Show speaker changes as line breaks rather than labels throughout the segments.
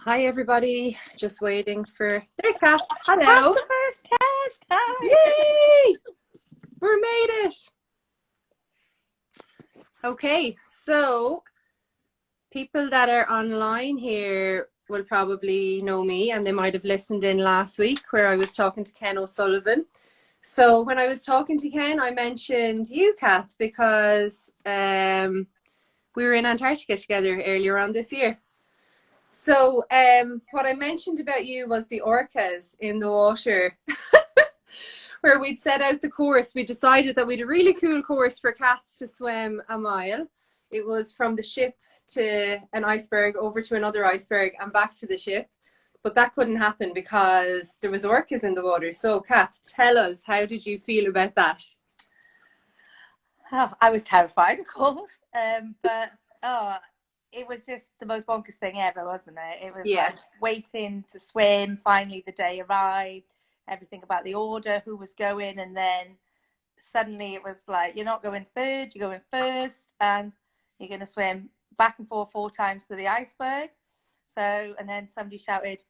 Hi everybody, just waiting for, there's Cath. Hello.
That's the first test. Hi.
Yay! We made it. Okay, so people that are online here will probably know me, and they might have listened in last week where I was talking to Ken O'Sullivan. So when I was talking to Ken, I mentioned you, Cath, because we were in Antarctica together earlier on this year. So what I mentioned about you was the orcas in the water. Where we'd set out the course. We decided that we had a really cool course for Cath to swim a mile. It was from the ship to an iceberg, over to another iceberg, and back to the ship. But that couldn't happen because there was orcas in the water. So Cath, tell us, how did you feel about that?
Oh, I was terrified, of course. But it was just the most bonkers thing ever, wasn't it? It was like waiting to swim. Finally, the day arrived. Everything about the order, who was going, and then suddenly it was like, you're not going third, you're going first, and you're going to swim back and forth 4 times to the iceberg. So, and then somebody shouted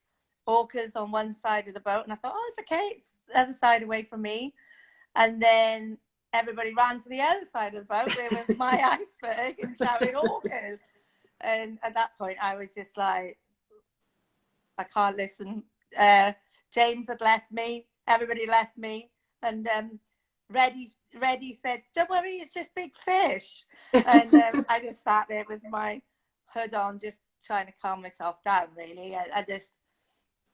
orcas on one side of the boat, and I thought, oh, it's okay, it's the other side away from me. And then everybody ran to the other side of the boat where was my iceberg and shouted orcas. And at that point I was just like, I can't listen. James had left me, everybody left me, and Reddy said, don't worry, it's just big fish. And I just sat there with my hood on, just trying to calm myself down, really. I just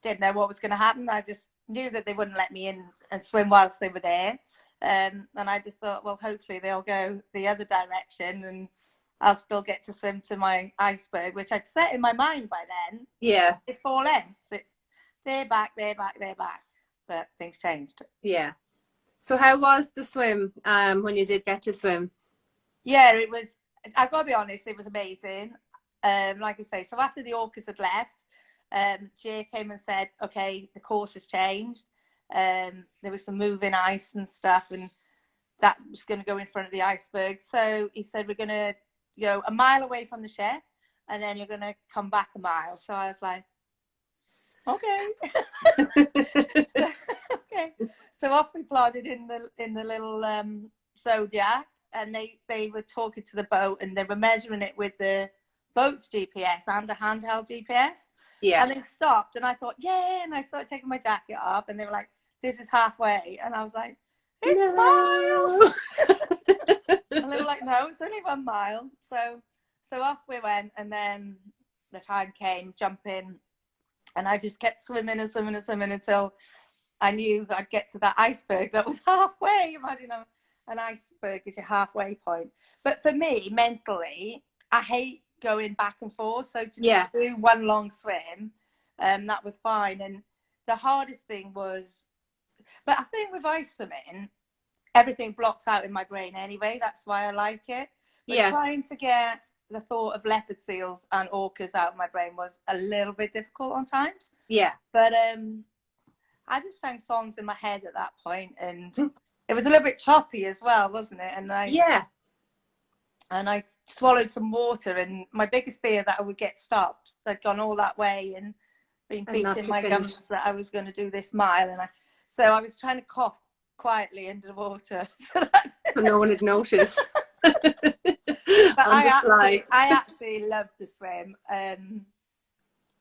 didn't know what was going to happen. I just knew that they wouldn't let me in and swim whilst they were there. And I just thought, well, hopefully they'll go the other direction and I'll still get to swim to my iceberg, which I'd set in my mind by then.
Yeah.
It's 4 lengths. It's they're back. But things changed.
Yeah. So how was the swim when you did get to swim?
Yeah, it was, I've got to be honest, it was amazing. Like I say, so after the orcas had left, Jay came and said, okay, the course has changed. There was some moving ice and stuff, and that was going to go in front of the iceberg. So he said, we're going to go a mile away from the ship, and then you're going to come back a mile. So I was like, okay. Okay. So off we plodded in the little Zodiac, and they were talking to the boat, and they were measuring it with the boat's GPS and a handheld GPS.
Yeah.
And they stopped, and I thought, yeah, and I started taking my jacket off, and they were like, this is halfway, and I was like, it's miles. And they were like, no, it's only 1 mile. So off we went, and then the time came, jump in, and I just kept swimming and swimming and swimming until I knew I'd get to that iceberg that was halfway. Imagine an iceberg is your halfway point. But for me, mentally, I hate going back and forth. So to do one long swim, that was fine. And the hardest thing was, but I think with ice swimming, everything blocks out in my brain anyway. That's why I like it. But trying to get the thought of leopard seals and orcas out of my brain was a little bit difficult on times.
Yeah.
But I just sang songs in my head at that point, and it was a little bit choppy as well, wasn't it? And I swallowed some water, and my biggest fear that I would get stopped. I'd gone all that way and been beating my gums that I was going to do this mile, and so I was trying to cough quietly into the water so
no one had noticed.
But I absolutely loved the swim.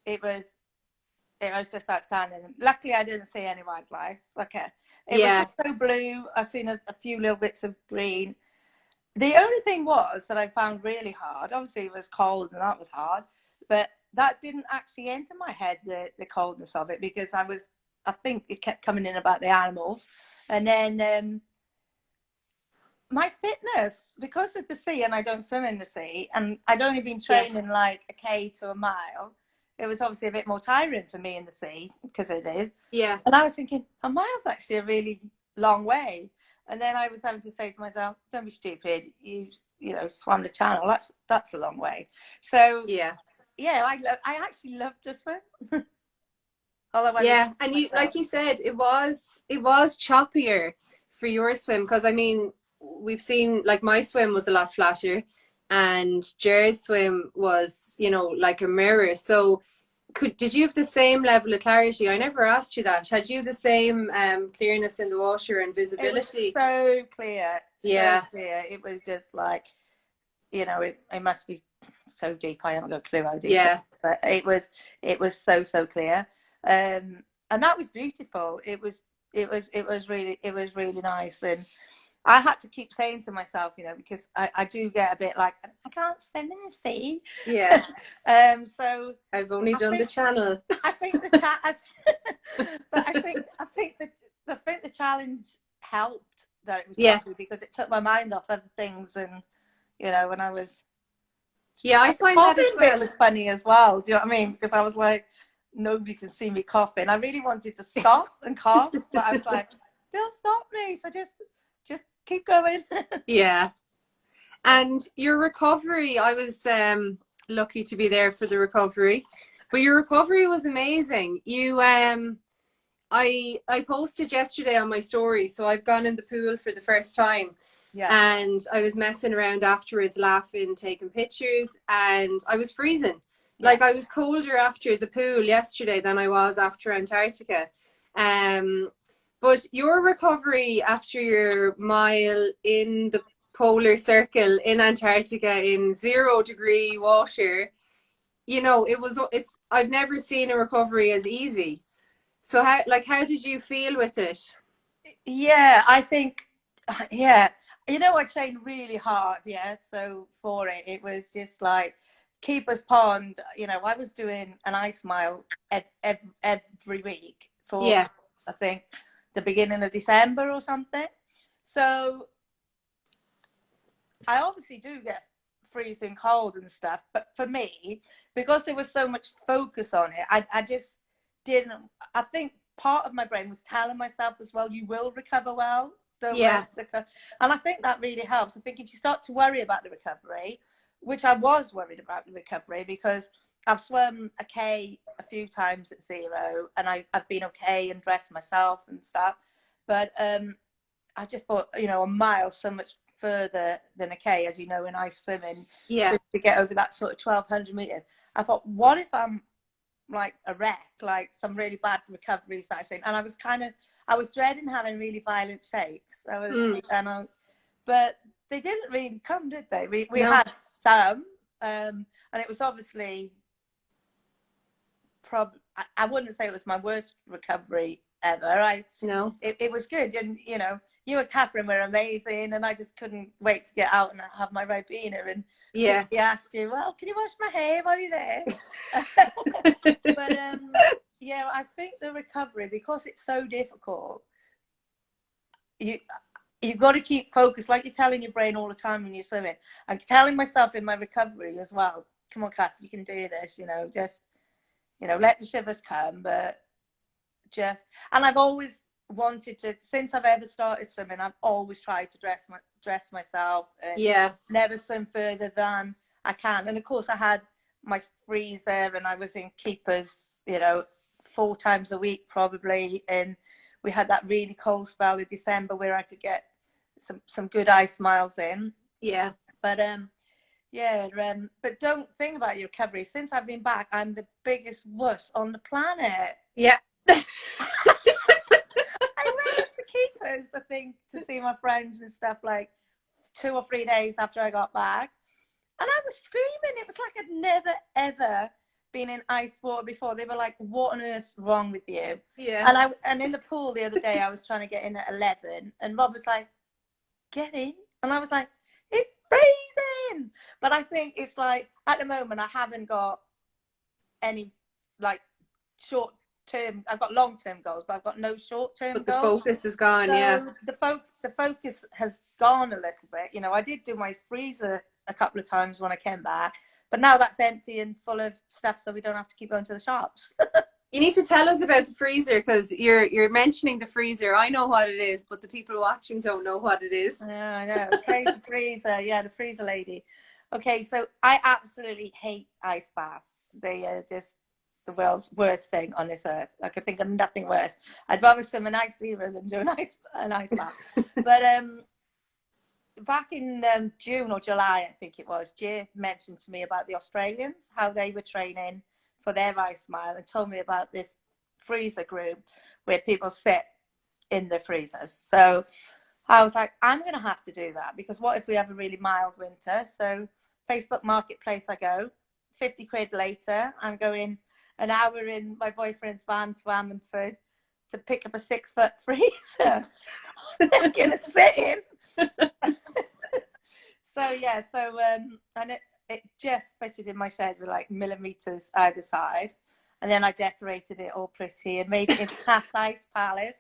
It was just outstanding. Luckily, I didn't see any wildlife. It was just so blue. I've seen a few little bits of green. The only thing was that I found really hard. Obviously, it was cold, and that was hard. But that didn't actually enter my head, the coldness of it, because I think it kept coming in about the animals. And then my fitness, because of the sea, and I don't swim in the sea, and I'd only been training like a K to a mile, it was obviously a bit more tiring for me in the sea, because it is.
Yeah.
And I was thinking, a mile's actually a really long way. And then I was having to say to myself, don't be stupid, you swam the channel, that's a long way. So I actually loved the swim.
And you, like you said, it was choppier for your swim, because I mean, we've seen, like, my swim was a lot flatter, and Jer's swim was, like a mirror. So did you have the same level of clarity? I never asked you that. Had you the same clearness in the water and visibility?
It was so clear.
Yeah.
So clear. It was just like, you know, it must be so deep. I haven't got a clue how deep.
Yeah.
But it was so clear. And that was beautiful. It was really nice. And I had to keep saying to myself, you know, because I do get a bit like, I can't swim in the sea.
Yeah.
So
I've only done the channel.
I think but I think the challenge helped that it was lovely, because it took my mind off other things. And you know, when I was
I find that as well.
It was funny as well. Do you know what I mean? Because I was like, nobody can see me coughing. I really wanted to stop and cough, but I was like, they'll stop me. So just keep going.
Yeah. And your recovery, I was lucky to be there for the recovery, but your recovery was amazing. You I posted yesterday on my story, so I've gone in the pool for the first time.
Yeah.
And I was messing around afterwards, laughing, taking pictures, and I was freezing. Yeah. Like, I was colder after the pool yesterday than I was after Antarctica. But your recovery after your mile in the polar circle in Antarctica in 0-degree water, you know, I've never seen a recovery as easy. So how did you feel with it?
Yeah, I think, yeah, you know, I trained really hard. Yeah. So for it was just like Keeper's Pond, you know, I was doing an ice mile every week for, I think, the beginning of December or something. So I obviously do get freezing cold and stuff, but for me, because there was so much focus on it, I just didn't. I think part of my brain was telling myself as well, you will recover well. Don't worry. And I think that really helps. I think if you start to worry about the recovery, which I was worried about the recovery, because I've swum a K a few times at 0, and I've been okay and dressed myself and stuff, but I just thought, you know, a mile so much further than a K, as you know, in ice swimming, to get over that sort of 1,200 meters. I thought, what if I'm like a wreck, like some really bad recoveries that I've seen? And I was dreading having really violent shakes. But they didn't really come, did they? We had some, and it was obviously I wouldn't say it was my worst recovery ever. It was good, and you know, you and Catherine were amazing, and I just couldn't wait to get out and have my Ribena. And he asked you, well, can you wash my hair while you're there? But yeah, I think the recovery, because it's so difficult, you've got to keep focused, like you're telling your brain all the time when you're swimming. I'm telling myself in my recovery as well, come on, Kath, you can do this, you know, just, you know, let the shivers come, but just, and I've always wanted to, since I've ever started swimming, I've always tried to dress myself and never swim further than I can. And of course I had my freezer, and I was in Keepers, you know, 4 times a week probably, and we had that really cold spell in December where I could get some good ice miles in. But but don't think about your recovery. Since I've been back, I'm the biggest wuss on the planet. I went to Keepers, I think, to see my friends and stuff, like 2 or 3 days after I got back, and I was screaming. It was like I'd never ever been in ice water before. They were like, what on earth's wrong with you? And in the pool the other day, I was trying to get in at 11, and Rob was like, get in. And I was like, it's freezing. But I think it's like, at the moment, I haven't got any like short term. I've got long term goals, but I've got no short term goals.
But the focus is gone.
So the focus has gone a little bit. You know, I did do my freezer a couple of times when I came back, but now that's empty and full of stuff, so we don't have to keep going to the shops.
You need to tell us about the freezer, because you're mentioning the freezer. I know what it is, but the people watching don't know what it is.
Yeah, I know. Crazy freezer. Yeah, the freezer lady. Okay, so I absolutely hate ice baths. They are just the world's worst thing on this earth. I could think of nothing worse. I'd rather swim an ice river than do an ice bath. But back in June or July, I think it was, Jay mentioned to me about the Australians, how they were training for their ice mile and told me about this freezer group where people sit in the freezers. So I was like, I'm going to have to do that, because what if we have a really mild winter? So Facebook Marketplace I go, 50 quid later, I'm going an hour in my boyfriend's van to Ammanford to pick up a 6-foot freezer. I'm going to sit in. So yeah, so and it just fitted in my shed with like millimeters either side, and then I decorated it all pretty and made it into Cath Ice Palace,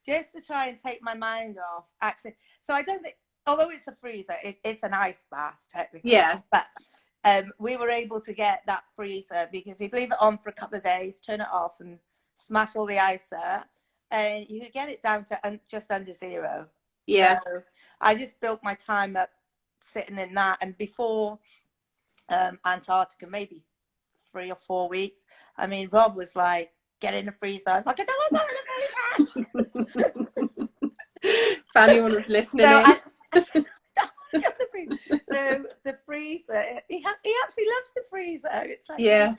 just to try and take my mind off. Actually, so I don't think, although it's a freezer, it's an ice bath technically.
Yeah.
But we were able to get that freezer because you leave it on for a couple of days, turn it off, and smash all the ice out, and you could get it down to just under 0.
Yeah.
So I just built my time up sitting in that, and before Antarctica, maybe 3 or 4 weeks, I mean, Rob was like, get in the freezer. I was like, I don't want to go in the freezer.
If anyone was listening
so the freezer, he absolutely loves the freezer. It's like,
yeah.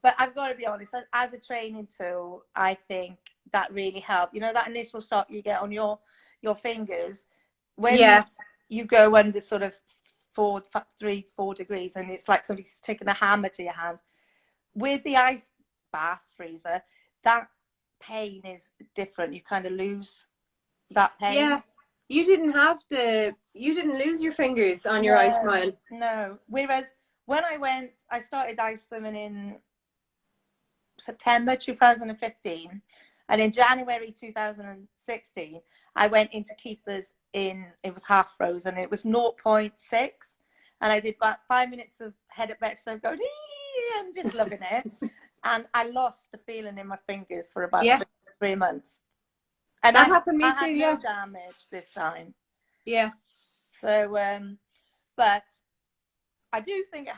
But I've got to be honest, as a training tool, I think that really helped. You know, that initial shock you get on your fingers when you go under sort of 4 degrees, and it's like somebody's taking a hammer to your hand. With the ice bath freezer, that pain is different. You kind of lose that pain.
Yeah. You didn't lose your fingers on your ice mile.
No. Whereas when I started ice swimming in September 2015, and in January 2016 I went into keepers it was half frozen, it was 0.6, and I did about 5 minutes of head up back, so going and just loving it. And I lost the feeling in my fingers for about 3 months, and
that happened to me too.
No damage this time.
Yeah.
So but I do think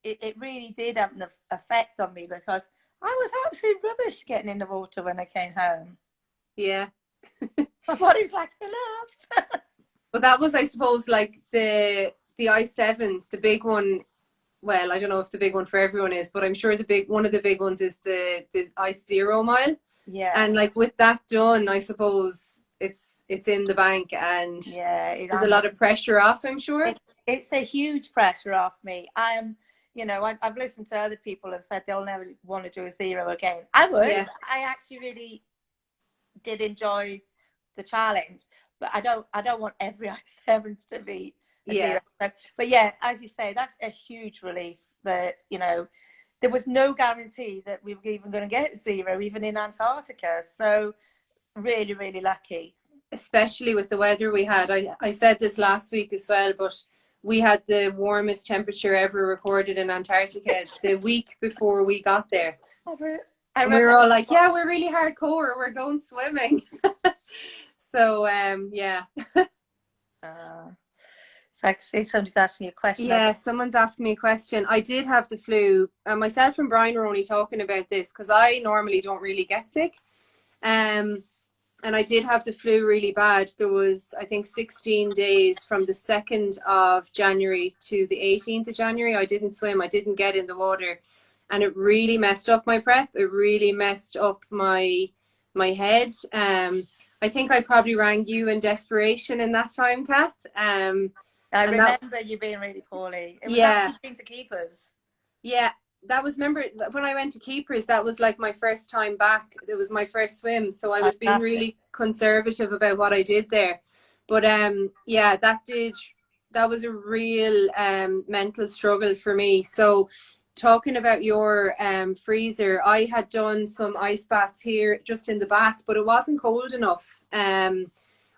it really did have an effect on me, because I was absolutely rubbish getting in the water when I came home.
Yeah.
My body's like, enough.
But that was, I suppose, like the ice sevens, the big one. Well, I don't know if the big one for everyone is, but I'm sure one of the big ones is the ice 0 mile.
Yeah.
And like with that done, I suppose it's in the bank, and there's a lot of pressure off, I'm sure.
It's a huge pressure off me. I've listened to other people have said they'll never want to do a 0 again. I would. Yeah. I actually really did enjoy the challenge, but I don't want every ice sevens to be a 0. But yeah, as you say, that's a huge relief that, there was no guarantee that we were even going to get 0, even in Antarctica. So really, really lucky.
Especially with the weather we had. I said this last week as well, but we had the warmest temperature ever recorded in Antarctica the week before we got there. And we were all like, yeah, we're really hardcore, we're going swimming. So yeah.
So I can see somebody's asking you a question.
Yeah, someone's asking me a question. I did have the flu. Myself and Brian were only talking about this because I normally don't really get sick. And I did have the flu really bad. There was, I think, 16 days from the 2nd of January to the 18th of January. I didn't swim. I didn't get in the water. And it really messed up my prep. It really messed up my head. I think I probably rang you in desperation in that time, Cath.
I remember you being really poorly. It was after to keepers.
Yeah. That was, remember when I went to keepers, that was like my first time back. It was my first swim, so I was being really conservative about what I did there. But yeah, that was a real mental struggle for me. So talking about your freezer, I had done some ice baths here just in the bath, but it wasn't cold enough.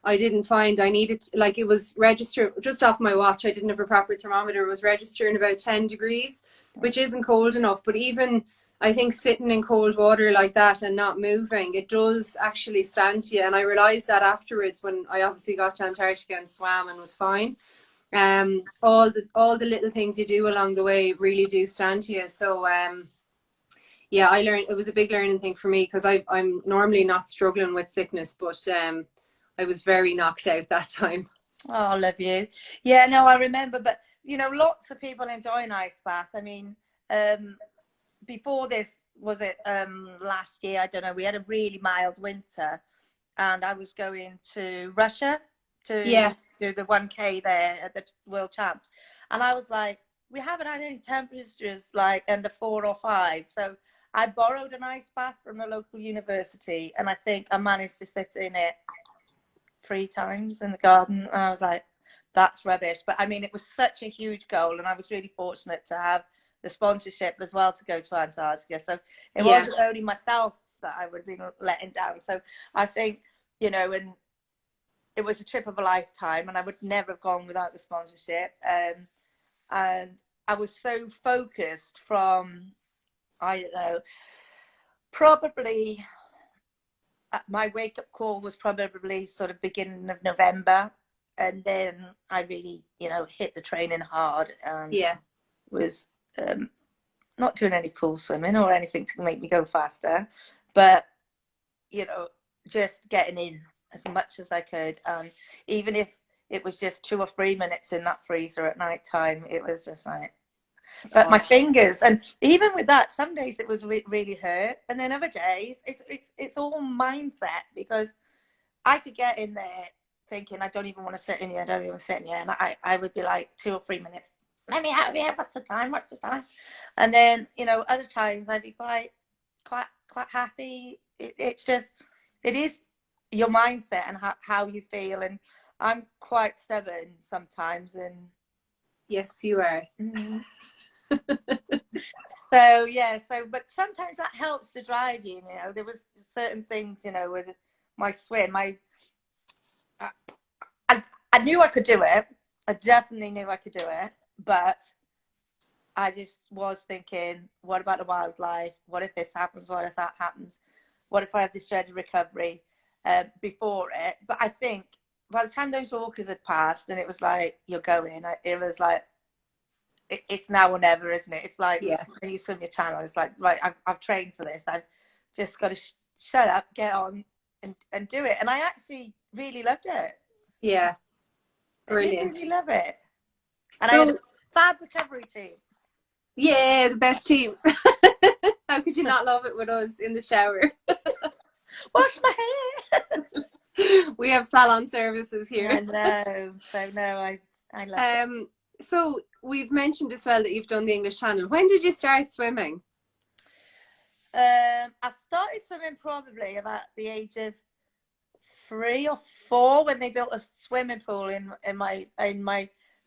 I didn't find I needed, like, it was registered just off my watch. I didn't have a proper thermometer. It was registering about 10 degrees, which isn't cold enough. But even, I think, sitting in cold water like that and not moving, it does actually stand to you. And I realised that afterwards when I obviously got to Antarctica and swam and was fine. All the little things you do along the way really do stand to you. So yeah, I learned, it was a big learning thing for me, because I'm normally not struggling with sickness, but I was very knocked out that time.
Oh, I love you. Yeah, no, I remember, but lots of people enjoy an ice bath. I mean, before this, was it last year? I don't know. We had a really mild winter, and I was going to Russia to do the 1K there at the World Champs, and I was like, we haven't had any temperatures like under 4 or 5, so I borrowed an ice bath from a local university, and I think I managed to sit in it 3 times in the garden, and I was like, that's rubbish. But I mean, it was such a huge goal, and I was really fortunate to have the sponsorship as well to go to Antarctica. So it wasn't only myself that I would have been letting down. So I think, you know, and it was a trip of a lifetime, and I would never have gone without the sponsorship. And I was so focused from, I don't know, probably my wake up call was probably sort of beginning of November. And then I really, you know, hit the training hard, and was not doing any pool swimming or anything to make me go faster, but, you know, just getting in as much as I could. And even if it was just 2 or 3 minutes in that freezer at night time, it was just like, but my fingers, and even with that, some days it was really hurt, and then other days it's all mindset, because I could get in there thinking, I don't even want to sit in here, I don't even sit in here, and I would be like 2 or 3 minutes, let me out of here, what's the time, and then, you know, other times I'd be quite happy. It's just, it is your mindset and how you feel, and I'm quite stubborn sometimes, and
yes, you are.
So but sometimes that helps to drive you. You know, there was certain things, you know, with my swim, I knew I could do it. I definitely knew I could do it, but I just was thinking, what about the wildlife? What if this happens? What if that happens? What if I have this dreaded recovery before it? But I think by the time those orcas had passed and it was like, you're going, it was like, it's now or never, isn't it? It's like when you swim your channel, it's like, right, I've trained for this. I've just got to shut up, get on, and do it. And I actually really loved it.
Yeah, brilliant.
I really love it. And so, I had a fab recovery team.
Yeah, the best team. How could you not love it with us in the shower?
Wash my hair.
We have salon services here.
I know. So no, I love it.
So we've mentioned as well that you've done the English Channel. When did you start swimming?
I started swimming probably about the age of 3 or 4 when they built a swimming pool in my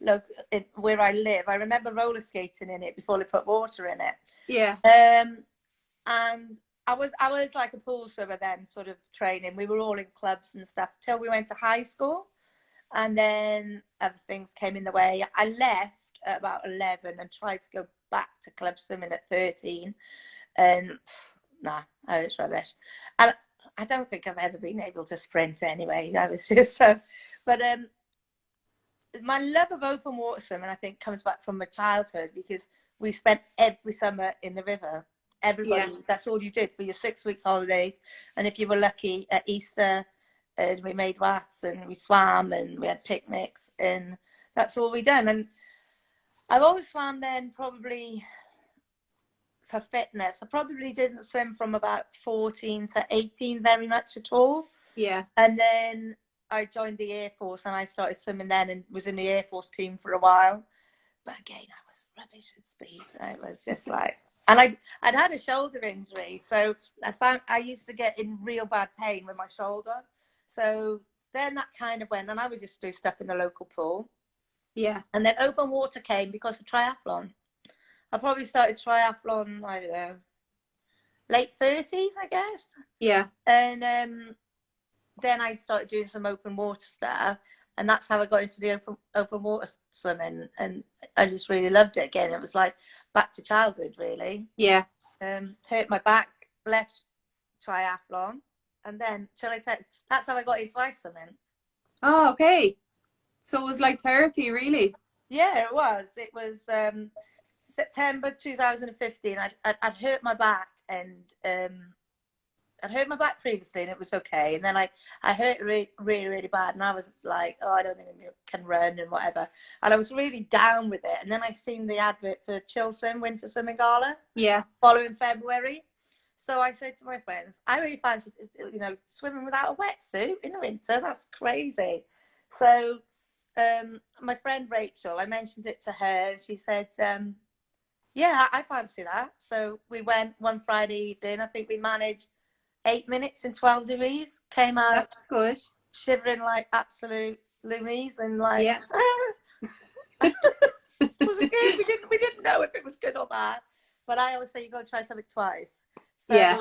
local, where I live. I remember roller skating in it before they put water in it.
Yeah.
And I was like a pool swimmer then, sort of training. We were all in clubs and stuff till we went to high school. And then other things came in the way. I left at about 11 and tried to go back to club swimming at 13. And nah, I was rubbish. And I don't think I've ever been able to sprint anyway. I was just so. But my love of open water swimming, I think, comes back from my childhood, because we spent every summer in the river. Everybody, that's all you did for your 6 weeks holidays. And if you were lucky at Easter, and we made rafts and we swam and we had picnics, and that's all we done. And I've always swam then, probably for fitness. I probably didn't swim from about 14 to 18 very much at all.
Yeah.
And then I joined the Air Force and I started swimming then, and was in the Air Force team for a while. But again, I was rubbish at speed. I was just like, and I'd had a shoulder injury, so I used to get in real bad pain with my shoulder. So then that kind of went, and I would just do stuff in the local pool.
Yeah.
And then open water came because of triathlon. I probably started triathlon, I don't know, late 30s, I guess.
Yeah.
And then I started doing some open water stuff, and that's how I got into the open water swimming, and I just really loved it again. It was like back to childhood, really.
Yeah.
Hurt my back, left triathlon, and then that's how I got into ice swimming.
Oh, okay. So it was like therapy, really?
Yeah, it was. It was September 2015. I'd hurt my back, and I'd hurt my back previously and it was okay. And then I hurt really, really, really bad. And I was like, oh, I don't think I can run and whatever. And I was really down with it. And then I seen the advert for Chill Swim, Winter Swimming Gala.
Yeah.
Following February. So I said to my friends, I really fancy, you know, swimming without a wetsuit in the winter. That's crazy. So my friend Rachel, I mentioned it to her. She said, yeah, I fancy that. So we went one Friday evening. I think we managed 8 minutes in 12 degrees. Came out.
That's good.
Shivering like absolute loonies and like,
yeah.
It wasn't good. We didn't know if it was good or bad. But I always say you got to try something twice. So
yeah.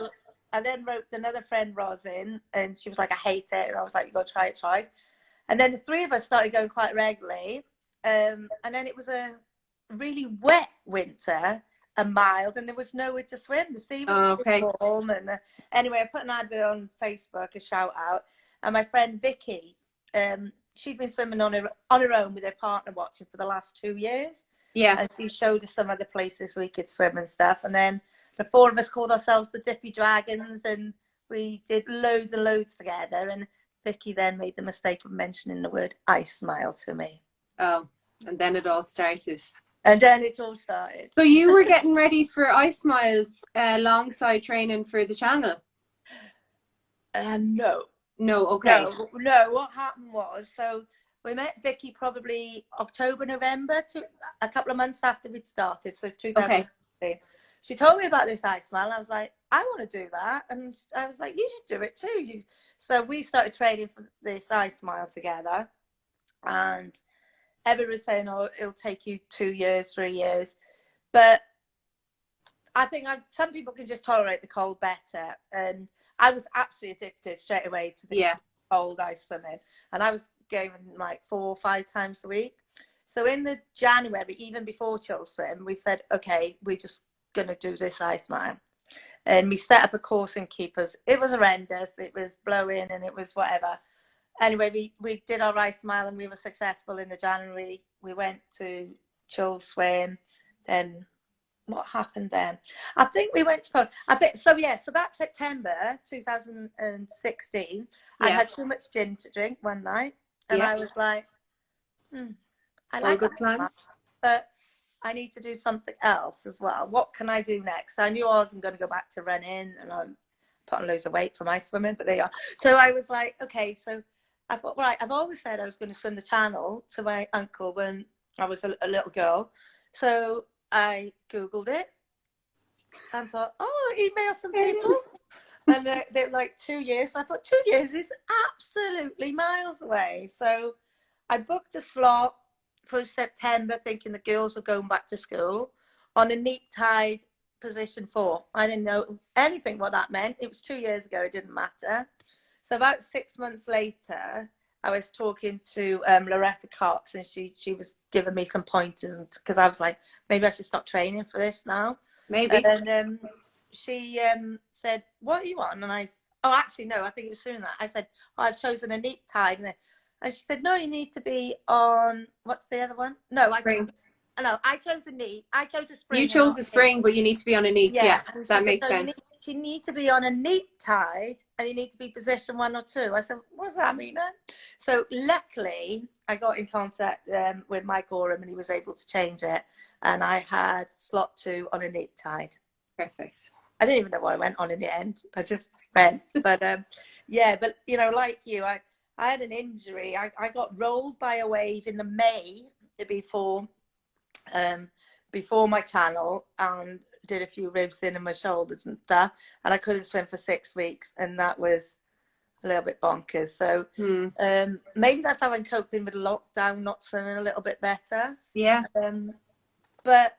I then wrote another friend, Rosin, and she was like, I hate it. And I was like, you got to try it twice. And then the three of us started going quite regularly. And then it was a really wet winter and mild, and there was nowhere to swim. The sea was warm. And anyway, I put an advert on Facebook, a shout out. And my friend Vicky, she'd been swimming on her own with her partner watching for the last 2 years.
Yeah.
And she showed us some other places we could swim and stuff. And then the four of us called ourselves the Dippy Dragons, and we did loads and loads together. And Vicky then made the mistake of mentioning the word ice smile to me.
Oh, and then it all started.
And then it all started.
So you were getting ready for Ice Miles alongside training for the channel?
No.
No, okay.
No, what happened was, so we met Vicky probably October, November, a couple of months after we'd started, so 2015. Okay. She told me about this Ice Mile, and I was like, I want to do that. And I was like, you should do it too. So we started training for this Ice Mile together. And everyone was saying, oh, it'll take you 2 years, 3 years. But I think some people can just tolerate the cold better. And I was absolutely addicted straight away to the cold ice swimming. And I was going like 4 or 5 times a week. So in the January, even before Chill Swim, we said, okay, we're just going to do this Ice Mile. And we set up a course in Keepers. It was horrendous. It was blowing and it was whatever. Anyway, we did our Ice Mile and we were successful in the January. We went to Chill Swim. Then what happened then? I think we went to Poland. So that September 2016, I had too much gin to drink one night. And I was like, I like good plans, but I need to do something else as well. What can I do next? So I knew I wasn't going to go back to running, and I'm putting loads of weight from ice swimming, but there you are. So I was like, okay, so I thought, right, I've always said I was going to swim the channel to my uncle when I was a little girl. So I Googled it and thought, oh, email some people. And they're like 2 years. So I thought 2 years is absolutely miles away. So I booked a slot for September, thinking the girls were going back to school on a neat tide position 4. I didn't know anything what that meant. It was 2 years ago. It didn't matter. So about 6 months later, I was talking to Loretta Cox, and she was giving me some pointers because I was like, maybe I should stop training for this now.
Maybe.
And she said, what are you on? And I think it was sooner than that. I said, oh, I've chosen a neat tide. And she said, no, you need to be on, what's the other one? No, I chose a neat. I chose a spring.
You chose a spring, but you need to be on a neat. Yeah, that makes sense.
You need to be on a neat tide, and you need to be position 1 or 2. I said, what does that mean then? So luckily, I got in contact with Mike Oram, and he was able to change it. And I had slot 2 on a neat tide.
Perfect.
I didn't even know what I went on in the end. I just went. But but you know, like you, I had an injury. I got rolled by a wave in the May before my channel, and did a few ribs in my shoulders and stuff, and I couldn't swim for 6 weeks, and that was a little bit bonkers. So maybe that's how I'm coping with lockdown, not swimming a little bit better.
Yeah.
But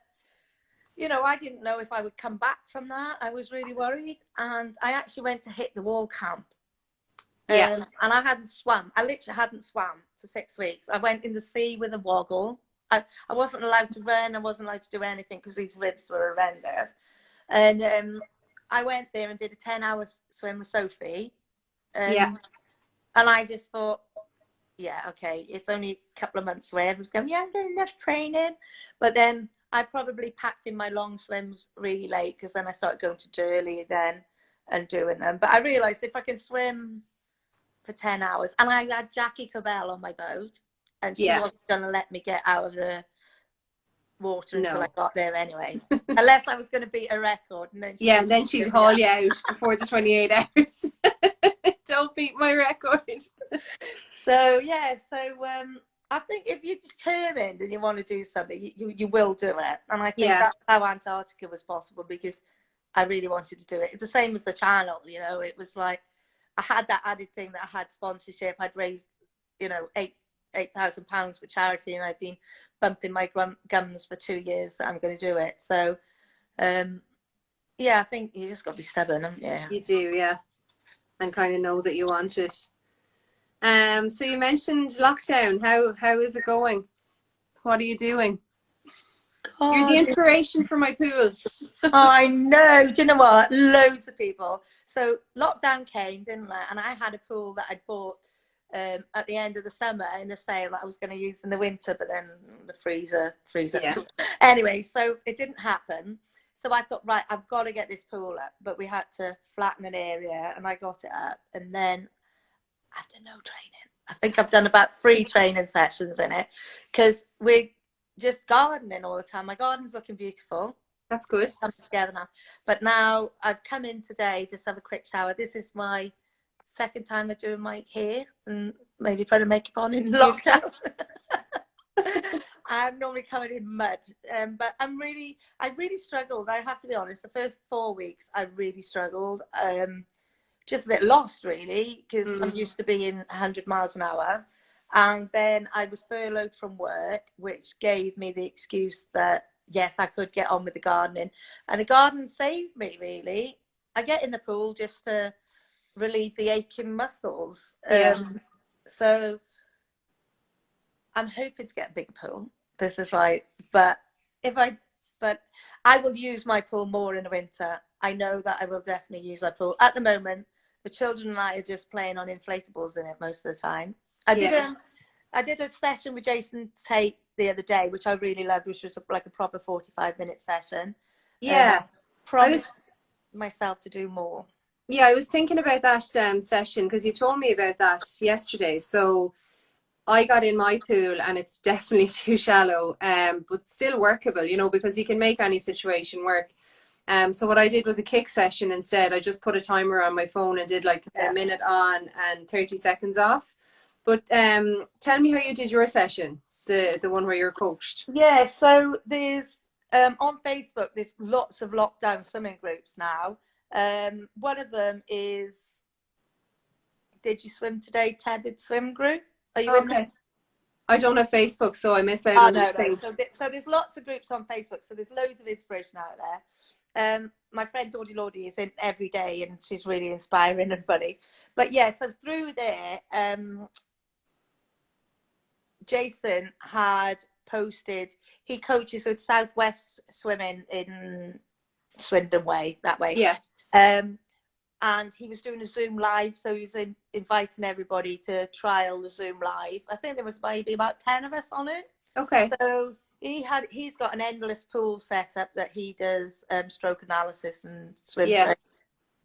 you know, I didn't know if I would come back from that. I was really worried, and I actually went to hit the wall camp. And I hadn't swum. I literally hadn't swum for 6 weeks. I went in the sea with a woggle. I wasn't allowed to run. I wasn't allowed to do anything because these ribs were horrendous. And I went there and did a 10-hour swim with Sophie. And I just thought, yeah, okay, it's only a couple of months away. Everyone's going, yeah, there's enough training. But then I probably packed in my long swims really late, because then I started going to Durley then. and doing them. But I realised if I can swim for 10 hours, and I had Jackie Cobell on my boat, and she wasn't going to let me get out of the water until I got there anyway, unless I was going to beat a record, and then
then she'd haul you out before the 28 hours. Don't beat my record.
So I think if you're determined and you want to do something, you will do it. And I think that's how Antarctica was possible, because I really wanted to do it. It's the same as the channel, you know. It was like I had that added thing that I had sponsorship. I'd raised, you know, £8,000 for charity, and I've been bumping my gums for 2 years that I'm going to do it. So, I think you just got to be stubborn, haven't you?
You do, yeah, and kind of know that you want it. So you mentioned lockdown. How is it going? What are you doing? God, you're the inspiration for my pool.
I know. Do you know what? Loads of people. So lockdown came, didn't it? And I had a pool that I'd bought at the end of the summer in the sale that I was going to use in the winter, but then the freezer. Yeah. Anyway, so it didn't happen. So I thought, right, I've got to get this pool up. But we had to flatten an area, and I got it up. And then after no training, I think I've done about 3 training sessions in it, because we're just gardening all the time. My garden's looking beautiful.
That's good.
It's coming together now. But now I've come in today just have a quick shower. This is my second time of doing my hair, and maybe put a makeup on in lockdown. I'm normally coming in mud, but I really struggled. I have to be honest. The first 4 weeks, I really struggled. Just a bit lost, really, because I'm used to being 100 miles an hour. And then I was furloughed from work, which gave me the excuse that, yes, I could get on with the gardening. And the garden saved me, really. I get in the pool just to relieve the aching muscles. So I'm hoping to get a big pool. This is right. But I will use my pool more in the winter. I know that I will definitely use my pool. At the moment, the children and I are just playing on inflatables in it most of the time. I did a session with Jason Tate the other day, which I really loved, which was like a proper 45-minute session.
Yeah.
Promised myself to do more.
Yeah, I was thinking about that session, because you told me about that yesterday. So I got in my pool, and it's definitely too shallow, but still workable, you know, because you can make any situation work. So what I did was a kick session instead. I just put a timer on my phone and did like a minute on and 30 seconds off. But tell me how you did your session, the one where you're coached.
Yeah, so there's on Facebook, there's lots of lockdown swimming groups now. One of them is Did You Swim Today? Tethered Swim Group. Are you in there?
I don't have Facebook, so I miss out on things.
So there's lots of groups on Facebook, so there's loads of inspiration out there. My friend Dordie Lordy is in every day, and she's really inspiring and funny. But yeah, so through there, Jason had posted, he coaches with Southwest Swimming in Swindon Way, that way.
Yeah.
And he was doing a Zoom live, so he was inviting everybody to trial the Zoom live. I think there was maybe about 10 of us on it.
Okay.
So he's got an endless pool set up that he does stroke analysis and swim training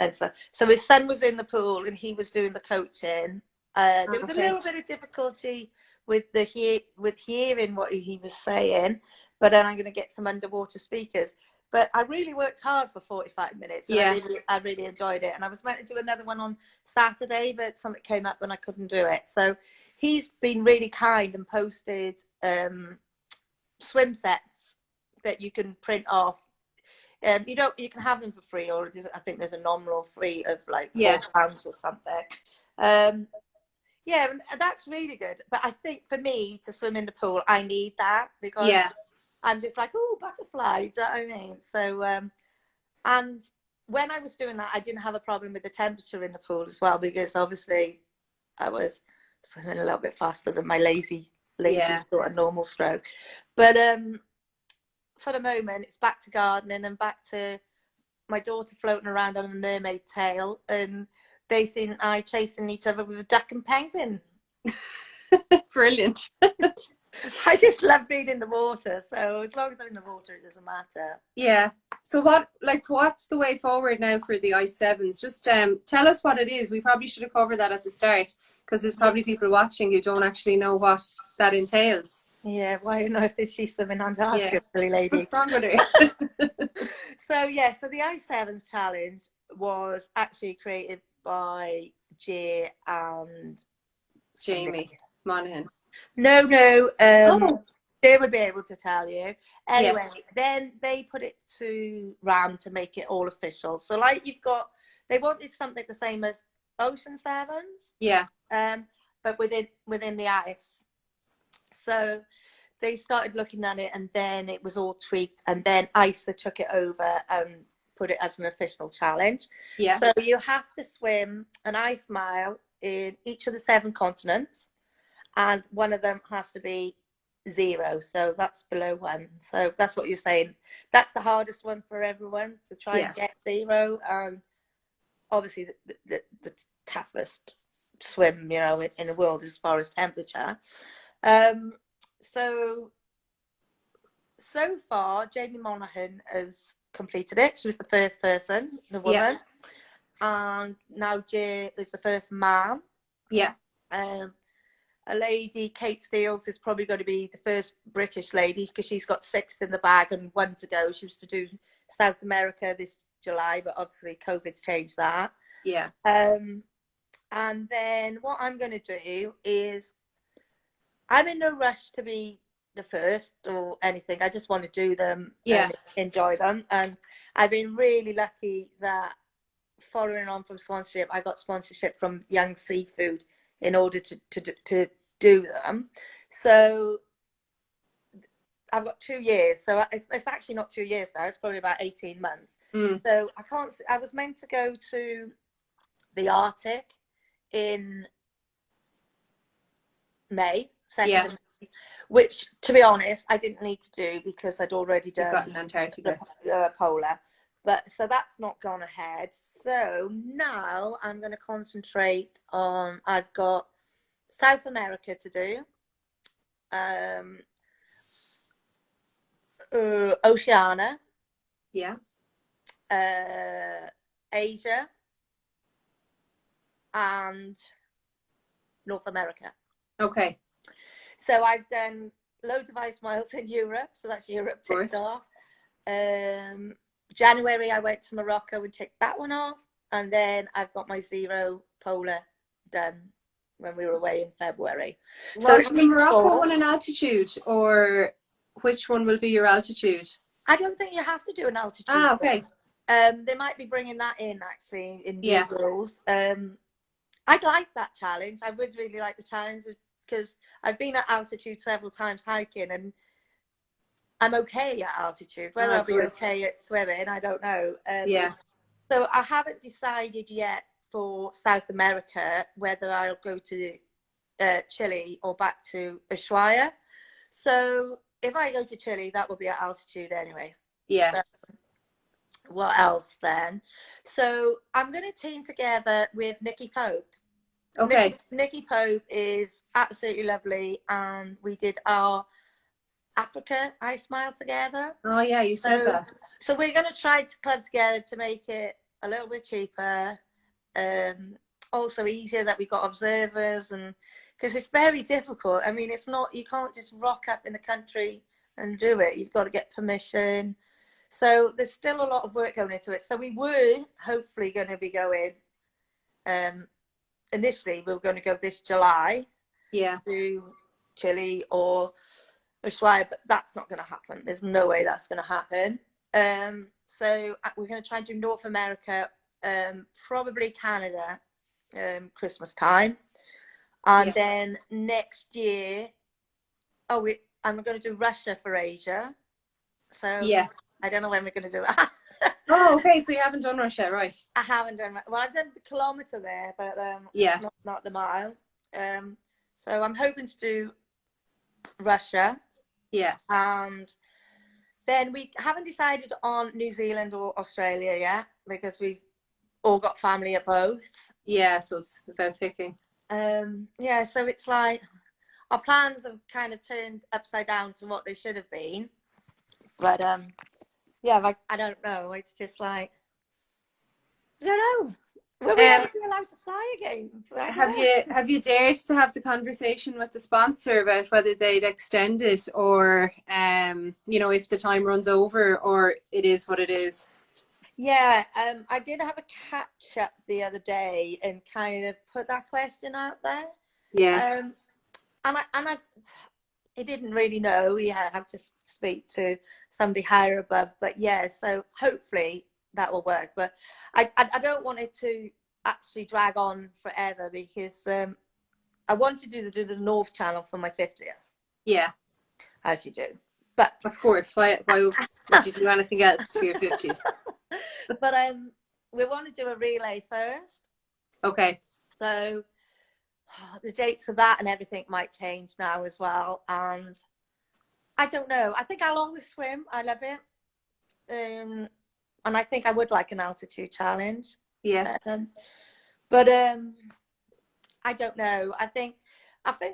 and stuff. So his son was in the pool and he was doing the coaching. There was a little bit of difficulty with hearing what he was saying, but then I'm going to get some underwater speakers. But I really worked hard for 45 minutes. And I really enjoyed it. And I was meant to do another one on Saturday, but something came up and I couldn't do it. So he's been really kind and posted swim sets that you can print off. You can have them for free, or I think there's a nominal fee of like £4 or something. Yeah, that's really good. But I think for me to swim in the pool, I need that, because I'm just like, oh, butterfly, do you know what I mean? So, and when I was doing that, I didn't have a problem with the temperature in the pool as well, because obviously I was swimming a little bit faster than my lazy sort of normal stroke. But for the moment, it's back to gardening and back to my daughter floating around on a mermaid tail, and Daisy and I chasing each other with a duck and penguin.
Brilliant.
I just love being in the water, so as long as I'm in the water, it doesn't matter.
Yeah. So what's the way forward now for the ice sevens? Just tell us what it is. We probably should have covered that at the start because there's probably people watching who don't actually know what that entails.
Yeah, why on earth is she swimming Antarctica, silly lady?
What's wrong with her?
So the Ice Sevens Challenge was actually created by Jay and
Jamie Monaghan.
No, they would be able to tell you. Anyway, then they put it to RAM to make it all official. So like they wanted something the same as Ocean Sevens.
Yeah.
But within the ice. So they started looking at it, and then it was all tweaked, and then ISA took it over and put it as an official challenge.
Yeah.
So you have to swim an ice mile in each of the 7 continents, and one of them has to be 0. So that's below 1. So that's what you're saying. That's the hardest one for everyone to try and get 0. And obviously the toughest swim, in the world as far as temperature. So far, Jamie Monaghan has completed it. She was the first person, the woman. And now Jay is the first man.
Yeah.
A lady, Kate Steels, is probably going to be the first British lady because she's got 6 in the bag and 1 to go. She was to do South America this July, but obviously COVID's changed that.
Yeah.
And then what I'm going to do is, I'm in no rush to be the first or anything. I just want to do them and enjoy them. And I've been really lucky that following on from sponsorship, I got sponsorship from Young Seafood in order to do them. So I've got 2 years. So it's actually not 2 years now. It's probably about 18 months. So I was meant to go to the Arctic in May, 2nd of May, which, to be honest, I didn't need to do because I'd already done
Antarctica.
The polar. But so that's not gone ahead. So now I'm going to concentrate on, I've got South America to do, Oceania, Asia, and North America.
Okay.
So I've done loads of ice miles in Europe, so that's Europe ticked off. January I went to Morocco and ticked that one off, and then I've got my 0 polar done when we were away in February.
So is the Morocco one an altitude, or which one will be your altitude?
I don't think you have to do an altitude.
Ah, okay.
They might be bringing that in actually in new rules. I'd like that challenge. I would really like the challenge because I've been at altitude several times hiking, and I'm okay at altitude. Whether I'll be okay at swimming, I don't know. So I haven't decided yet for South America whether I'll go to Chile or back to Ushuaia. So if I go to Chile, that will be at altitude anyway.
Yeah.
So, what else then? So I'm going to team together with Nikki Pope.
Okay.
Nikki Pope is absolutely lovely, and we did our Africa Ice Mile together.
Oh yeah, you said that.
So we're going to try to club together to make it a little bit cheaper, also easier that we've got observers, and because it's very difficult. I mean, it's not, you can't just rock up in the country and do it. You've got to get permission. So there's still a lot of work going into it. So we were hopefully going to be going, initially we were going to go this July to Chile or Ushuaia, but that's not going to happen. There's no way that's going to happen. So we're going to try and do North America, probably Canada, Christmas time. And then next year, I'm going to do Russia for Asia. So I don't know when we're going to do that.
Oh, okay. So you haven't done Russia, right?
I haven't done. Well, I've done the kilometre there, but not the mile. So I'm hoping to do Russia.
Yeah.
And then we haven't decided on New Zealand or Australia yet because we've all got family at both.
Yeah, so it's about picking.
So it's like, our plans have kind of turned upside down to what they should have been. But yeah, like I don't know. It's just like I don't know. Will we ever be allowed to fly again? So
have you dared to have the conversation with the sponsor about whether they'd extend it, or you know, if the time runs over, or it is what it is?
Yeah, I did have a catch up the other day and kind of put that question out there.
Yeah.
And I he didn't really know. He had to speak to somebody higher above. But yeah, so hopefully that will work. But I don't want it to actually drag on forever, because I wanted to do the North Channel for my 50th.
Yeah.
As you do. But
of course, why would you do anything else for your 50th?
But we want to do a relay first.
Okay.
So the dates of that and everything might change now as well. And I don't know. I think I'll always swim. I love it. And I think I would like an altitude challenge.
Yeah.
But I don't know. I think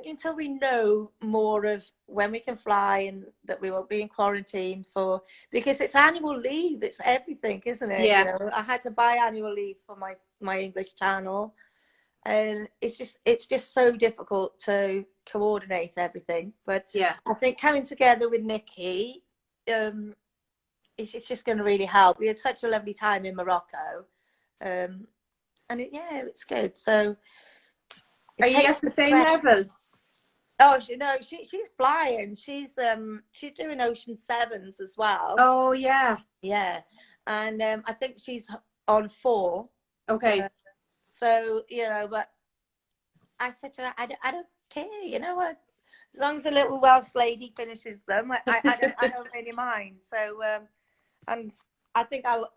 until we know more of when we can fly and that we won't be in quarantine for, because it's annual leave, it's everything, isn't it?
Yeah.
You know, I had to buy annual leave for my English channel, and it's just so difficult to coordinate everything. But
yeah,
I think coming together with Nikki, it's just going to really help. We had such a lovely time in Morocco, and it's good. So.
Are you at the same level?
Oh, she's flying. She's doing Ocean Sevens as well.
Oh yeah,
yeah, and I think she's on 4.
Okay.
So you know, but I said to her, I don't care. You know what? As long as the little Welsh lady finishes them, I don't really mind. So and I think I'll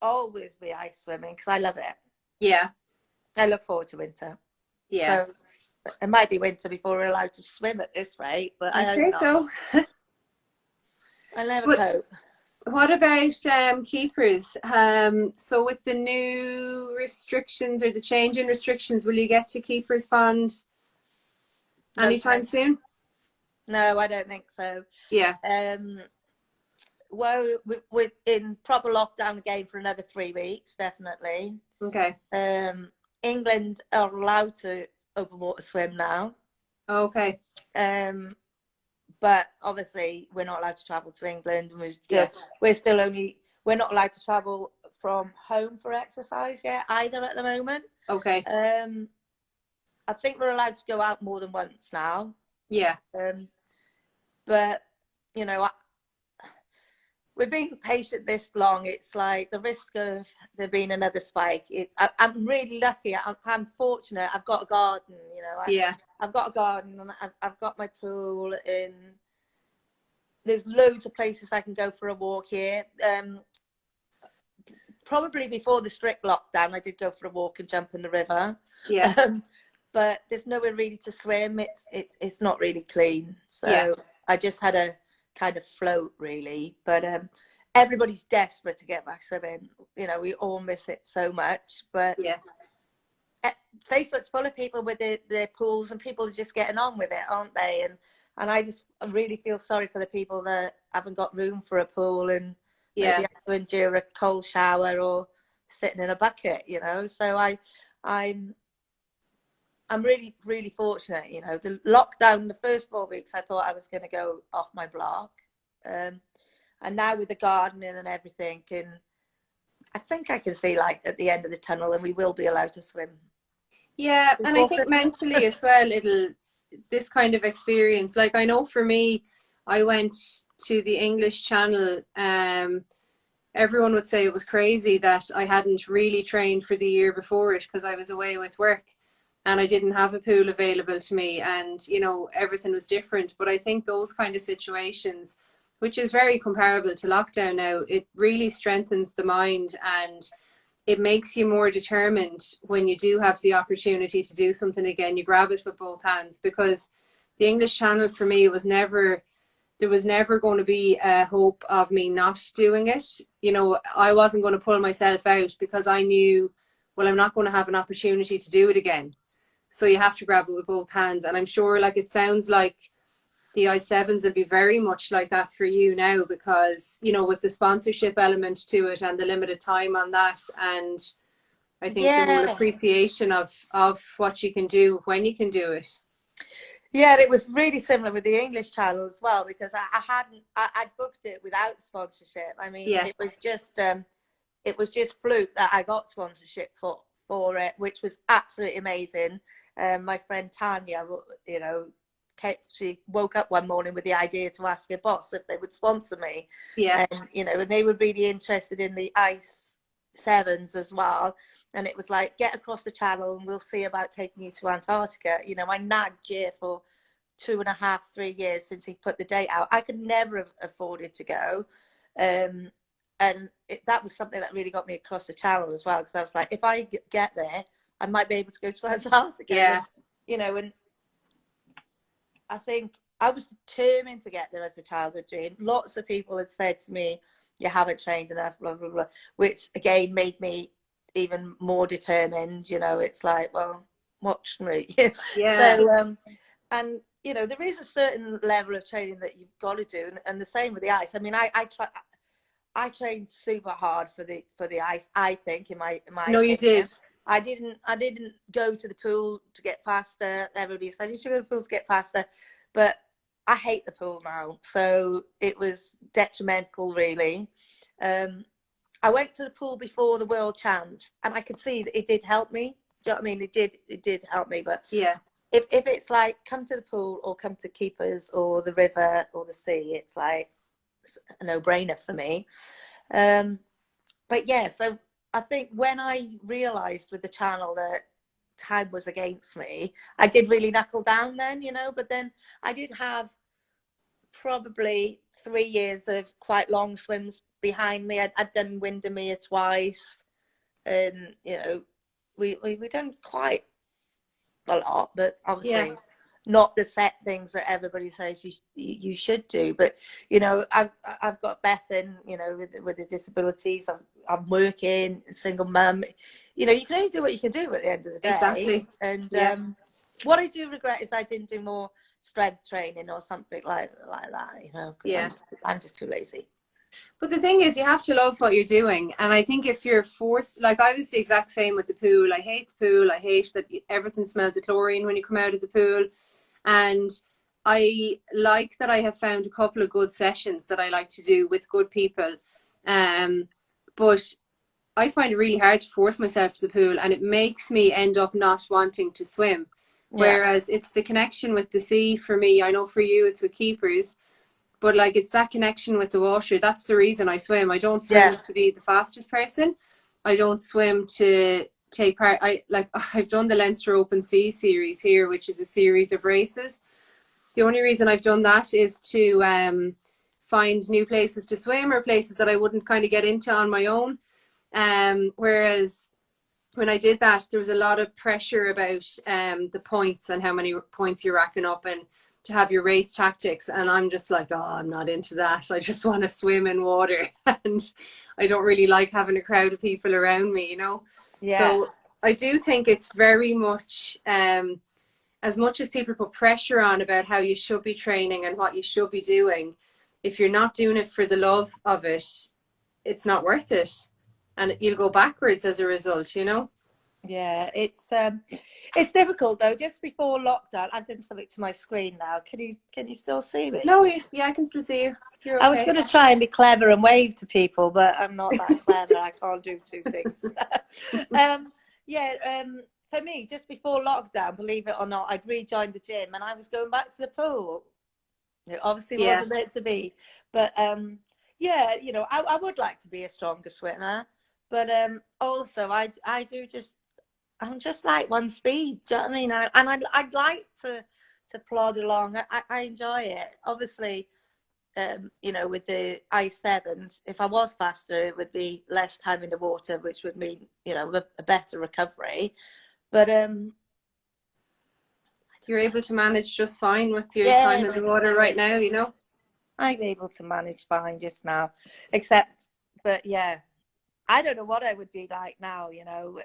always be ice swimming because I love it.
Yeah,
I look forward to winter.
Yeah.
So it might be winter before we're allowed to swim at this rate, but
I'd say so.
I'll never cope.
What about keepers? So with the new restrictions or the change in restrictions, will you get to keepers pond anytime soon?
No, I don't think so.
Yeah.
Well, we're in proper lockdown again for another 3 weeks, definitely.
Okay.
England are allowed to open water swim now.
Okay.
But obviously we're not allowed to travel to England, and we're not allowed to travel from home for exercise yet either at the moment.
Okay.
I think we're allowed to go out more than once now.
Yeah.
But you know, we've been patient this long. It's like the risk of there being another spike. I'm really lucky. I'm fortunate. I've got a garden, you know. I've got a garden, and I've got my pool, and there's loads of places I can go for a walk here. Probably before the strict lockdown, I did go for a walk and jump in the river.
Yeah.
But there's nowhere really to swim. It's not really clean. So
yeah.
I just had a kind of float really, but everybody's desperate to get back swimming. You know, we all miss it so much. But
yeah,
Facebook's full of people with their pools, and people are just getting on with it, aren't they? And I really feel sorry for the people that haven't got room for a pool and maybe have to endure a cold shower or sitting in a bucket, you know. So I'm really, really fortunate, you know. The lockdown, the first 4 weeks, I thought I was going to go off my block. And now with the gardening and everything, and I think I can see light at the end of the tunnel, and we will be allowed to swim.
Yeah, and I think mentally as well, this kind of experience, like I know for me, I went to the English Channel. Everyone would say it was crazy that I hadn't really trained for the year before it because I was away with work. And I didn't have a pool available to me, and you know, everything was different. But I think those kind of situations, which is very comparable to lockdown now, it really strengthens the mind, and it makes you more determined when you do have the opportunity to do something again. You grab it with both hands, because the English Channel for me, there was never going to be a hope of me not doing it. You know, I wasn't going to pull myself out because I knew, well, I'm not going to have an opportunity to do it again. So you have to grab it with both hands. And I'm sure, like, it sounds like the I-7s will be very much like that for you now, because, you know, with the sponsorship element to it and the limited time on that, and I think the whole
Yeah.
appreciation of what you can do when you can do it.
Yeah, it was really similar with the English channel as well, because I'd booked it without sponsorship. I mean,
Yeah.
it was just fluke that I got sponsorship for it, which was absolutely amazing. My friend Tanya, you know, she woke up one morning with the idea to ask her boss if they would sponsor me.
Yeah.
And, you know, and they were really interested in the ice sevens as well. And it was like, get across the channel and we'll see about taking you to Antarctica. You know, I nagged Jay for 2.5, 3 years since he put the date out. I could never have afforded to go. And that was something that really got me across the channel as well, because I was like, if I get there, I might be able to go to Antarctica.
Yeah.
And, you know, and I think I was determined to get there as a childhood dream. Lots of people had said to me, you haven't trained enough, blah, blah, blah, which again made me even more determined. You know, it's like, well, watch me.
Yeah.
So, and, you know, there is a certain level of training that you've got to do. And the same with the ice. I mean, I trained super hard for the ice, I think, in my
No, you
opinion.
did.
I didn't go to the pool to get faster. Everybody said you should go to the pool to get faster, but I hate the pool now, so it was detrimental, really. I went to the pool before the World Champs, and I could see that it did help me. Do you know what I mean? It did help me, but
Yeah.
if it's like come to the pool or come to Keepers or the river or the sea, it's like a no-brainer for me. But yeah, so I think when I realised with the channel that time was against me, I did really knuckle down then, you know, but then I did have probably 3 years of quite long swims behind me. I'd done Windermere twice, and, you know, we done quite a lot, but
Yeah.
obviously not the set things that everybody says you should do. But, you know, I've got Beth in, you know, with the disabilities. I'm working, single mum. You know, you can only do what you can do at the end of the day.
Exactly.
And
Yeah.
what I do regret is I didn't do more strength training or something like that. You know, because
Yeah.
I'm just too lazy.
But the thing is, you have to love what you're doing. And I think if you're forced, like I was the exact same with the pool. I hate the pool. I hate that everything smells of chlorine when you come out of the pool. And I like that I have found a couple of good sessions that I like to do with good people. But I find it really hard to force myself to the pool, and it makes me end up not wanting to swim.
Yeah.
Whereas it's the connection with the sea for me. I know for you it's with Keepers, but like it's that connection with the water. That's the reason I swim. I don't swim to be the fastest person. I don't swim to take part. I've done the Leinster Open Sea series here, which is a series of races. The only reason I've done that is to find new places to swim, or places that I wouldn't kind of get into on my own. Whereas when I did that, there was a lot of pressure about the points and how many points you're racking up, and to have your race tactics. And I'm just like, oh, I'm not into that. I just want to swim in water. And I don't really like having a crowd of people around me, you know?
Yeah.
So I do think it's very much, as much as people put pressure on about how you should be training and what you should be doing, if you're not doing it for the love of it, it's not worth it. And you'll go backwards as a result, you know?
Yeah, it's difficult though. Just before lockdown, I've done something to my screen now. Can you still see me?
No, yeah, I can still see you. You're okay.
I was going to try and be clever and wave to people, but I'm not that clever. I can't do two things. For me, just before lockdown, believe it or not, I'd rejoined the gym and I was going back to the pool. It obviously wasn't meant to be, but yeah, you know, I would like to be a stronger swimmer, but also I'm just like one speed. Do you know what I mean? I'd like to plod along. I enjoy it. Obviously, you know, with the I-7s, if I was faster, it would be less time in the water, which would mean, you know, a better recovery. But
you're able to manage just fine with your time in the water right now, you know?
I'm able to manage fine just now, but yeah. I don't know what I would be like now, you know.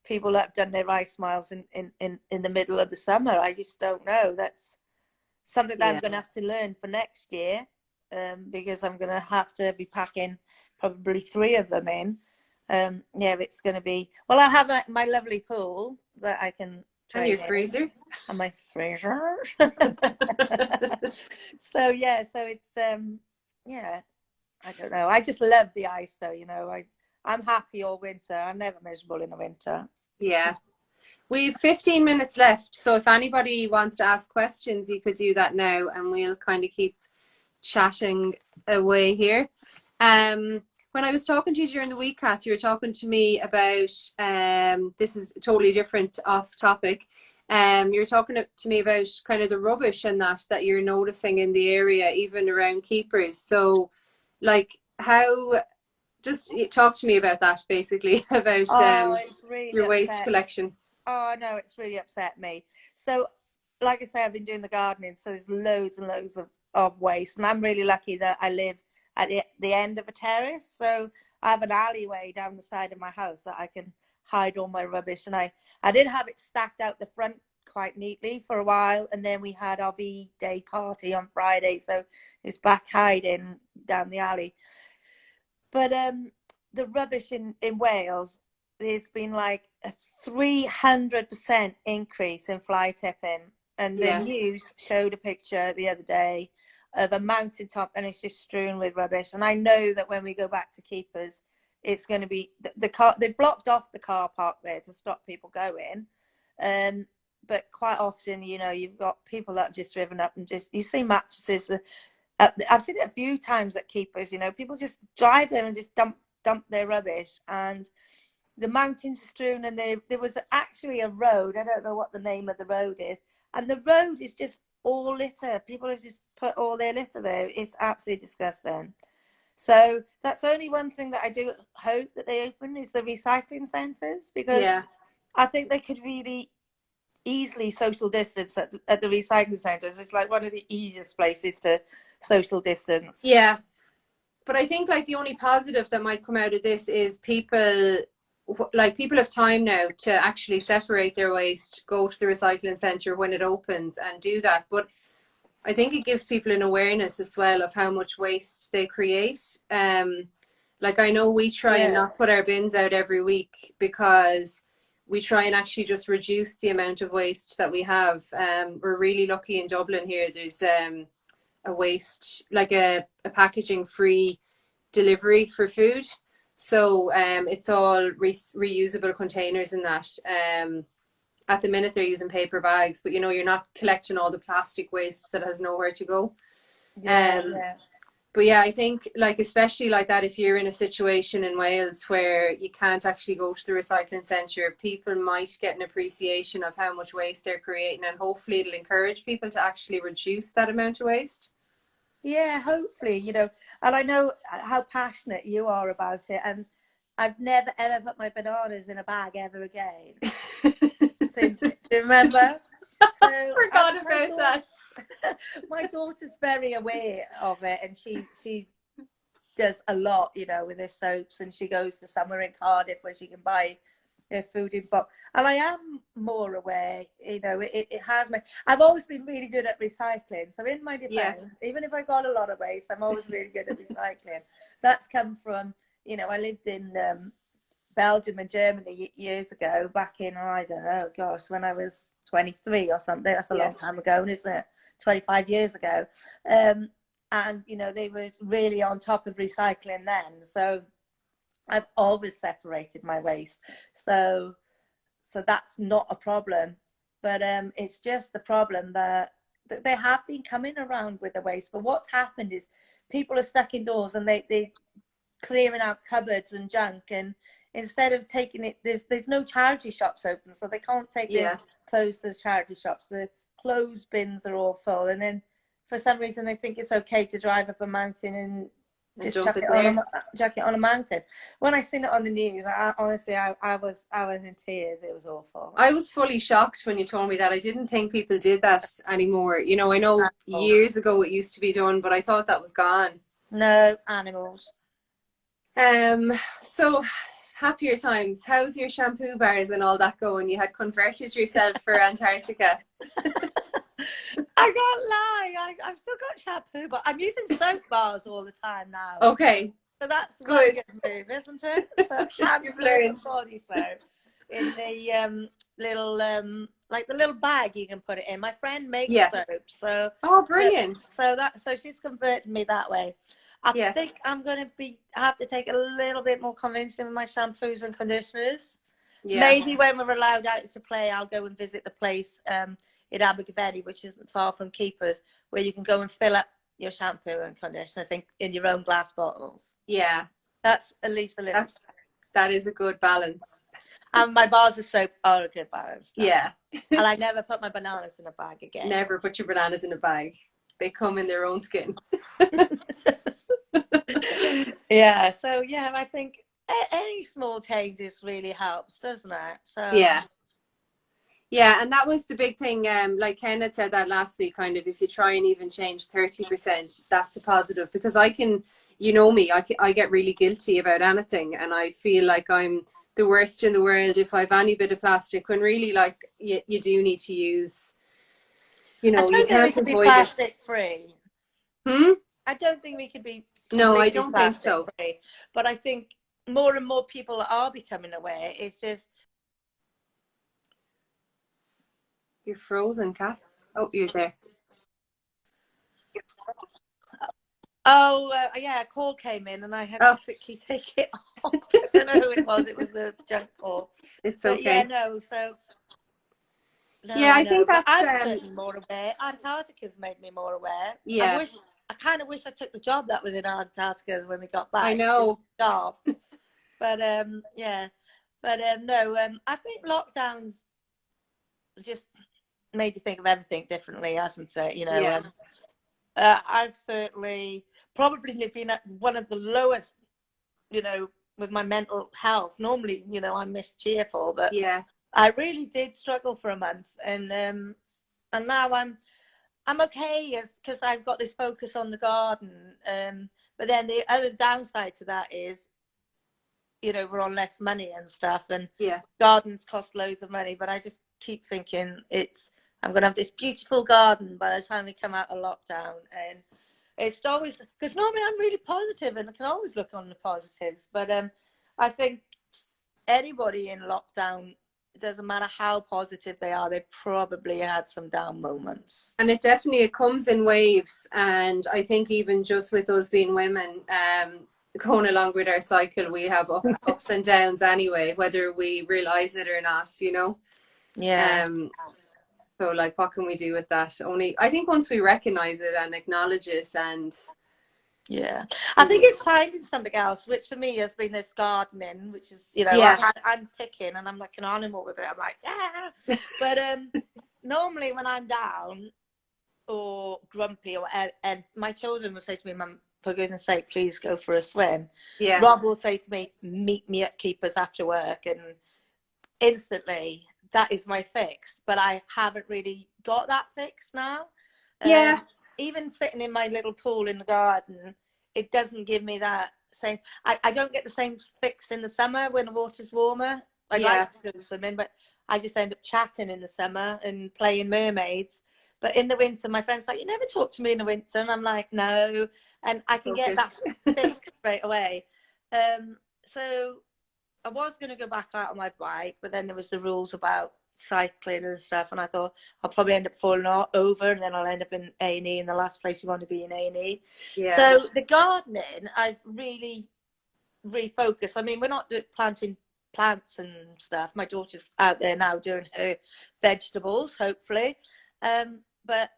People that have done their ice miles in the middle of the summer. I just don't know. That's something that I'm
Yeah.
going to have to learn for next year, because I'm going to have to be packing probably 3 of them in. Yeah, it's going to be. Well, I have my lovely pool that I can
And
train
your
in,
freezer.
and my freezer. So yeah, so it's yeah. I don't know. I just love the ice, though. You know, I'm happy all winter. I'm never miserable in the winter.
Yeah. We've 15 minutes left, so if anybody wants to ask questions, you could do that now, and we'll kind of keep chatting away here. When I was talking to you during the week, Kath, you were talking to me about this is totally different off topic. You were talking to me about kind of the rubbish and that you're noticing in the area, even around keepers. So, like, how? Just talk to me about that, basically, about
Oh, it's really
your waste
upset.
collection.
Oh, no, it's really upset me. So, like I say, I've been doing the gardening, so there's loads and loads of waste. And I'm really lucky that I live at the end of a terrace. So I have an alleyway down the side of my house that I can hide all my rubbish. And I did have it stacked out the front quite neatly for a while. And then we had our V-Day party on Friday. So it's back hiding down the alley. But the rubbish in Wales, there's been like a 300% increase in fly tipping. And the
Yeah.
news showed a picture the other day of a mountaintop, and it's just strewn with rubbish. And I know that when we go back to keepers, it's going to be the car. They blocked off the car park there to stop people going. But quite often, you know, you've got people that have just driven up and you see mattresses. I've seen it a few times at keepers. You know, people just drive there and just dump their rubbish, and the mountains are strewn. And there was actually a road. I don't know what the name of the road is, and the road is just all litter. People have just put all their litter there. It's absolutely disgusting. So that's only one thing that I do hope that they open is the recycling centres, because
Yeah.
I think they could really easily social distance at the recycling centres. It's like one of the easiest places to social distance.
Yeah. But I think like the only positive that might come out of this is people have time now to actually separate their waste, go to the recycling centre when it opens and do that. But I think it gives people an awareness as well of how much waste they create. Like I know we try and not put our bins out every week because we try and actually just reduce the amount of waste that we have. We're really lucky in Dublin here. There's a waste, like a packaging free delivery for food. So it's all reusable containers in that. At the minute they're using paper bags, but you know, you're not collecting all the plastic waste that has nowhere to go.
Yeah.
But yeah, I think like especially like that, if you're in a situation in Wales where you can't actually go to the recycling centre, people might get an appreciation of how much waste they're creating, and hopefully it'll encourage people to actually reduce that amount of waste.
Yeah, hopefully, you know, and I know how passionate you are about it, and I've never ever put my bananas in a bag ever again. Since, do you remember? So
Forgot about that.
My daughter's very aware of it, and she does a lot, you know, with her soaps, and she goes to somewhere in Cardiff where she can buy her food in box. And I am more aware, you know, it has me. I've always been really good at recycling. So in my defense, even if I got a lot of waste, I'm always really good at recycling. That's come from, you know, I lived in Belgium and Germany years ago, back in, I don't know, gosh, when I was 23 or something. That's a long time ago, isn't it? 25 years ago. And, you know, they were really on top of recycling then. So I've always separated my waste. So that's not a problem. But it's just the problem that they have been coming around with the waste. But what's happened is people are stuck indoors, and they clearing out cupboards and junk, and instead of taking it, there's no charity shops open, so they can't take their clothes to the charity shops. The clothes bins are all full, and then for some reason they think it's okay to drive up a mountain and just chuck it on a mountain. When I seen it on the news, I honestly was in tears. It was awful.
I was fully shocked when you told me that. I didn't think people did that anymore. You know, I know years ago it used to be done, but I thought that was gone.
No animals.
So happier times. How's your shampoo bars and all that going? You had converted yourself for Antarctica.
I can't lie. I've still got shampoo, but I'm using soap bars all the time now.
Okay.
So that's one
Good.
good move, isn't it? So hand
You've
soap
learned.
and body soap in the little like the little bag you can put it in. My friend makes soap, so
brilliant.
So she's converted me that way. I think I'm gonna have to take a little bit more convincing with my shampoos and conditioners. Yeah. Maybe when we're allowed out to play, I'll go and visit the place in Abergavenny, which isn't far from Keepers, where you can go and fill up your shampoo and conditioners in your own glass bottles.
Yeah.
That's at least a little.
That is a good balance.
And my bars of soap are a good balance.
Yeah.
And I never put my bananas in a bag again.
Never put your bananas in a bag. They come in their own skin.
Yeah. So yeah, I think any small changes really helps, doesn't it? So
yeah. Yeah, and that was the big thing. Like Ken had said that last week, kind of, if you try and even change 30%, that's a positive, because I can, you know me, I get really guilty about anything, and I feel like I'm the worst in the world if I've any bit of plastic, when really, like, you do need to use, you know, you can't avoid it.
Be plastic free. I don't think we could be.
No, I don't think so.
Free, but I think more and more people are becoming aware. It's just.
You're frozen, Cath. Oh, you're there.
Oh, yeah, a call came in and I had to quickly take it off. I don't know who it was. It was a junk call.
It's okay. But
yeah, no, so.
No, yeah, I think that's.
I'm certainly more aware. Antarctica's made me more aware.
Yeah.
I kind of wish I took the job that was in Antarctica when we got back.
I know.
Job. But, yeah. But, no, I think lockdowns just made you think of everything differently, hasn't it? You know,
yeah.
I've certainly probably been at one of the lowest, you know, with my mental health. Normally, you know, I'm mischeerful, but
yeah,
I really did struggle for a month, and now I'm okay, because I've got this focus on the garden. But then the other downside to that is, you know, we're on less money and stuff, and gardens cost loads of money. But I just keep thinking I'm going to have this beautiful garden by the time we come out of lockdown. And it's always, because normally I'm really positive and I can always look on the positives. But I think anybody in lockdown, it doesn't matter how positive they are, they probably had some down moments.
And it definitely comes in waves. And I think even just with us being women, going along with our cycle, we have ups and downs anyway, whether we realize it or not, you know.
Yeah.
So, like, what can we do with that? Only, I think, once we recognize it and acknowledge it, and
yeah, I think it's finding something else, which for me has been this gardening, which is, you know, I'm picking and I'm like an animal with it. I'm like, yeah. But normally when I'm down or grumpy and my children will say to me, Mum, for goodness sake, please go for a swim.
Yeah.
Rob will say to me, meet me at Keepers after work, and instantly that is my fix. But I haven't really got that fix now.
Yeah.
Even sitting in my little pool in the garden, it doesn't give me that same. I don't get the same fix in the summer when the water's warmer. I like to go swimming, but I just end up chatting in the summer and playing mermaids. But in the winter, my friend's like, you never talk to me in the winter. And I'm like, no. And I can get that fix straight away. So I was going to go back out on my bike, but then there was the rules about cycling and stuff, and I thought I'll probably end up falling over, and then I'll end up in A&E, and the last place you want to be in A&E. Yeah. So the gardening, I've really refocused. I mean, we're not planting plants and stuff. My daughter's out there now doing her vegetables, hopefully, but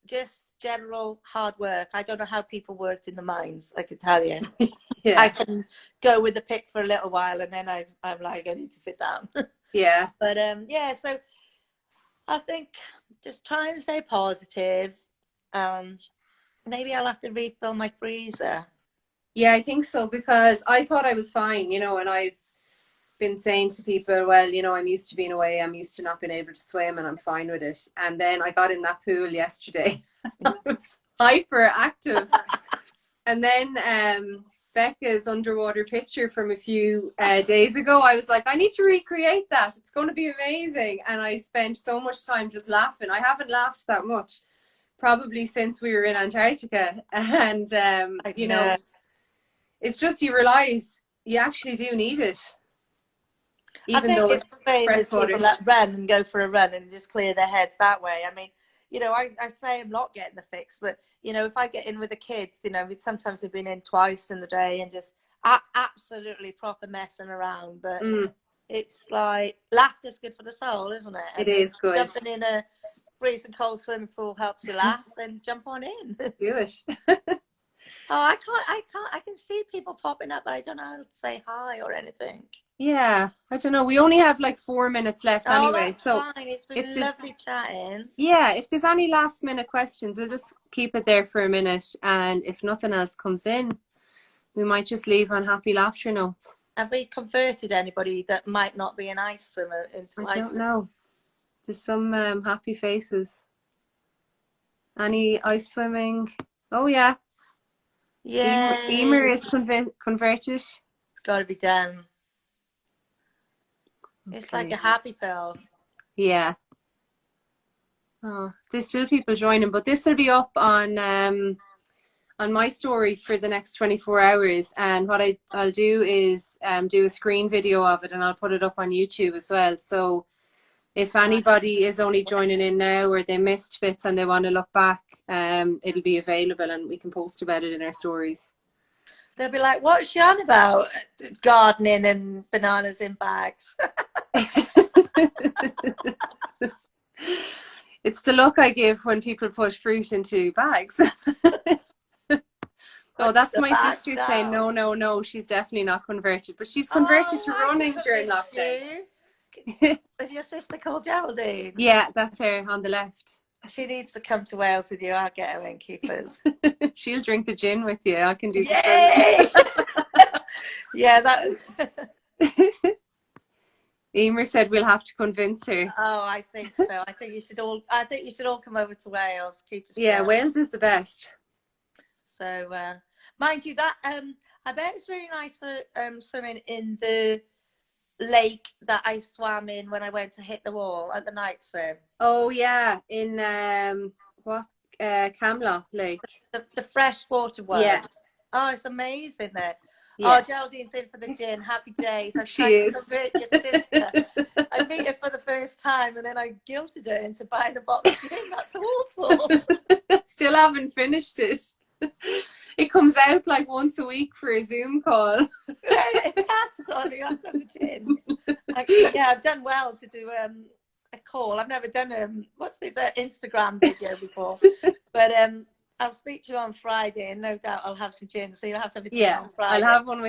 just general hard work. I don't know how people worked in the mines, I can tell you. I can go with the pick for a little while, and then I'm like, I need to sit down.
Yeah.
But yeah, so I think just try and stay positive, and maybe I'll have to refill my freezer.
Yeah, I think so, because I thought I was fine, you know, and I've been saying to people, well, you know, I'm used to being away, I'm used to not being able to swim, and I'm fine with it. And then I got in that pool yesterday. I was hyperactive. And then Becca's underwater picture from a few days ago. I was like, I need to recreate that. It's going to be amazing. And I spent so much time just laughing. I haven't laughed that much probably since we were in Antarctica. And, you know, it's just you realize you actually do need it. Even though it's
the same as people that run and go for a run and just clear their heads that way. I mean, you know, I say I'm not getting the fix, but, you know, if I get in with the kids, you know, sometimes we've been in twice in the day and just absolutely proper messing around. But it's like, laughter's good for the soul, isn't it? And
it is good.
Jumping in a freezing cold swimming pool helps you laugh, then jump on in.
Do it.
Oh, I can see people popping up, but I don't know how to say hi or anything.
Yeah, I don't know. We only have like 4 minutes left anyway.
That's so fine. It's been lovely chatting.
Yeah, if there's any last minute questions, we'll just keep it there for a minute. And if nothing else comes in, we might just leave on happy laughter notes.
Have we converted anybody that might not be an ice swimmer into ice?
I don't know. There's some happy faces. Any ice swimming? Oh, yeah.
Yeah.
Emer is converted.
It's got to be done. Okay. It's like a happy pill.
Yeah. Oh, there's still people joining, but this will be up on my story for the next 24 hours. And what I'll do is do a screen video of it, and I'll put it up on YouTube as well. So if anybody is only joining in now or they missed bits and they want to look back, it'll be available and we can post about it in our stories.
They'll be like, what's she on about? Gardening and bananas in bags.
It's the look I give when people put fruit into bags. Oh, that's my sister saying, no, she's definitely not converted. But she's converted to running during lockdown.
Is your sister called Geraldine?
Yeah, that's her on the left.
She needs to come to Wales with you. I'll get her in keepers.
She'll drink the gin with you. I can do
Yay! Yeah, that is.
Emer said we'll have to convince her.
Oh, I think so. I think you should all come over to Wales.
Yeah, Wales is the best.
So, mind you, that I bet it's really nice for swimming in the lake that I swam in when I went to hit the wall at the night swim.
Oh yeah, in Camlock Lake.
The freshwater one.
Yeah.
Oh, it's amazing there.
Yeah.
Oh, Geraldine's in for the gin. Happy days. I'm
she
trying
is.
to convert your sister. I meet her for the first time and then I guilted her into buying a bottle of gin. That's awful.
Still haven't finished it. It comes out like once a week for a Zoom call.
That's only on the gin. Actually, yeah, I've done well to do a call. I've never done what's this Instagram video before, but I'll speak to you on Friday, and no doubt I'll have some gin. So you'll have to have a gin on Friday.
I'll have one with